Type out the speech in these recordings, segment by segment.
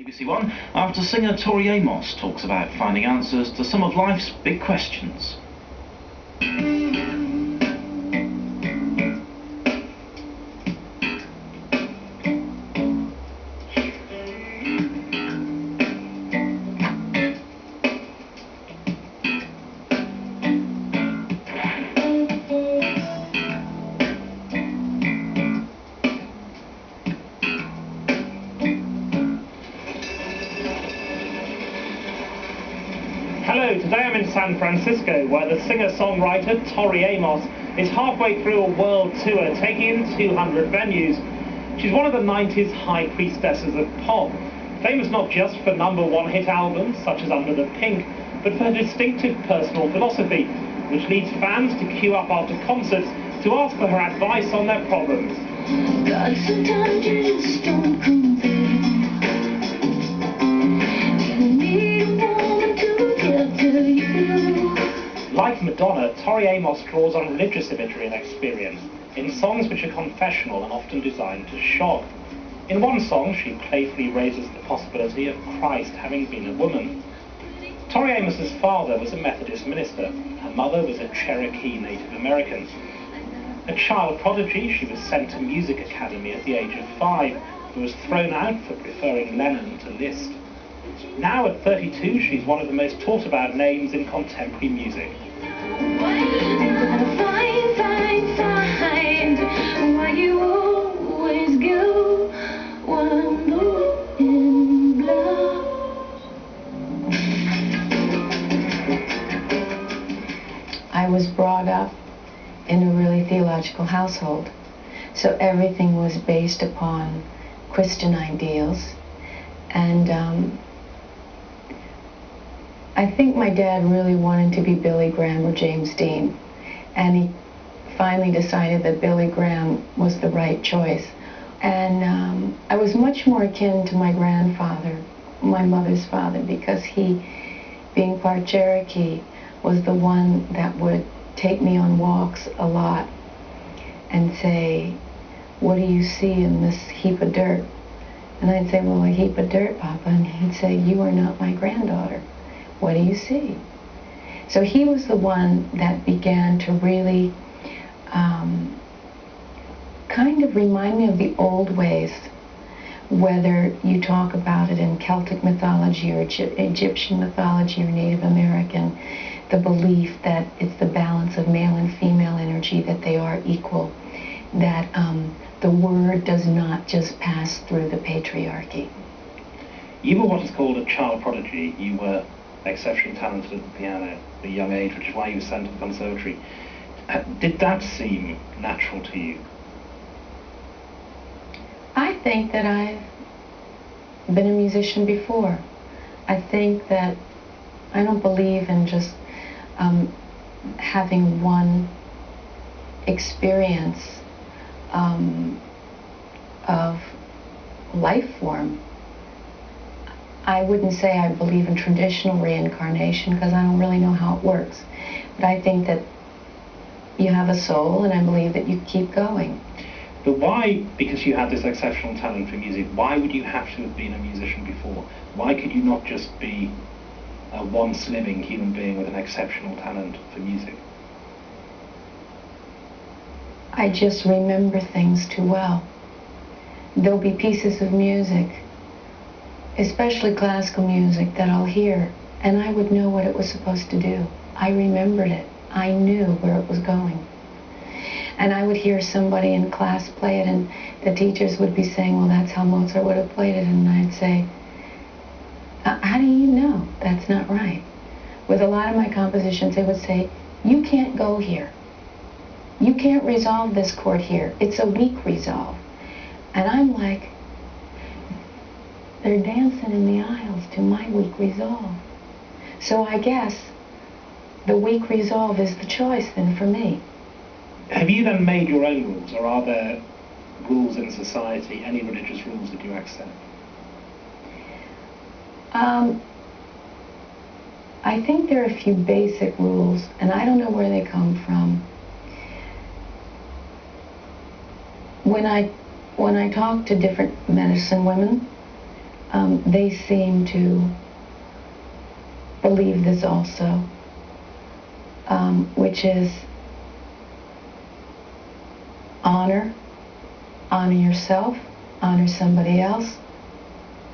BBC One, after singer Tori Amos talks about finding answers to some of life's big questions. Hello, today I'm in San Francisco, where the singer-songwriter Tori Amos is halfway through a world tour, taking in 200 venues. She's one of the 90s high priestesses of pop, famous not just for #1 hit albums such as Under the Pink, but for her distinctive personal philosophy, which leads fans to queue up after concerts to ask for her advice on their problems. God, sometimes you just don't come through. Like Madonna, Tori Amos draws on religious imagery and experience in songs which are confessional and often designed to shock. In one song, she playfully raises the possibility of Christ having been a woman. Tori Amos's father was a Methodist minister. Her mother was a Cherokee Native American. A child prodigy, she was sent to music academy at the age of 5, but was thrown out for preferring Lennon to Liszt. Now at 32, she's one of the most talked about names in contemporary music. I was brought up in a really theological household, so everything was based upon Christian ideals, and I think my dad really wanted to be Billy Graham or James Dean, and he finally decided that Billy Graham was the right choice. And I was much more akin to my grandfather, my mother's father, because he, being part Cherokee, was the one that would take me on walks a lot and say, "What do you see in this heap of dirt?" And I'd say, "Well, a heap of dirt, Papa." And he'd say, "You are not my granddaughter. What do you see?" So he was the one that began to really kind of remind me of the old ways, whether you talk about it in Celtic mythology or Egyptian mythology or Native American, the belief that it's the balance of male and female energy, that they are equal, that the word does not just pass through the patriarchy. You were what is called a child prodigy. You were exceptionally talented at the piano at a young age, which is why you were sent to the conservatory. Did that seem natural to you? I think that I've been a musician before. I think that I don't believe in just having one experience of life form. I wouldn't say I believe in traditional reincarnation because I don't really know how it works. But I think that you have a soul, and I believe that you keep going. But why, because you had this exceptional talent for music, why would you have to have been a musician before? Why could you not just be a once living human being with an exceptional talent for music? I just remember things too well. There'll be pieces of music, especially classical music, that I'll hear, and I would know what it was supposed to do. I remembered it. I knew where it was going. And I would hear somebody in class play it, and the teachers would be saying, "Well, that's how Mozart would have played it," and I'd say, "How do you know? That's not right." With a lot of my compositions, they would say, "You can't go here. You can't resolve this chord here. It's a weak resolve." And I'm like, they're dancing in the aisles to my weak resolve. So I guess the weak resolve is the choice then for me. Have you then made your own rules, or are there rules in society, any religious rules that you accept? I think there are a few basic rules, and I don't know where they come from. When I talk to different medicine women, they seem to believe this also, which is honor yourself, honor somebody else,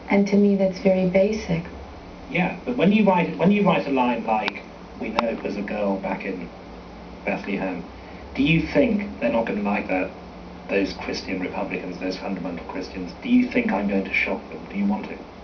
and to me that's very basic. Yeah, but when you write a line like, "We know it was a girl back in Bethlehem," do you think they're not going to like that? Those Christian Republicans, those fundamental Christians, do you think I'm going to shock them? Do you want to?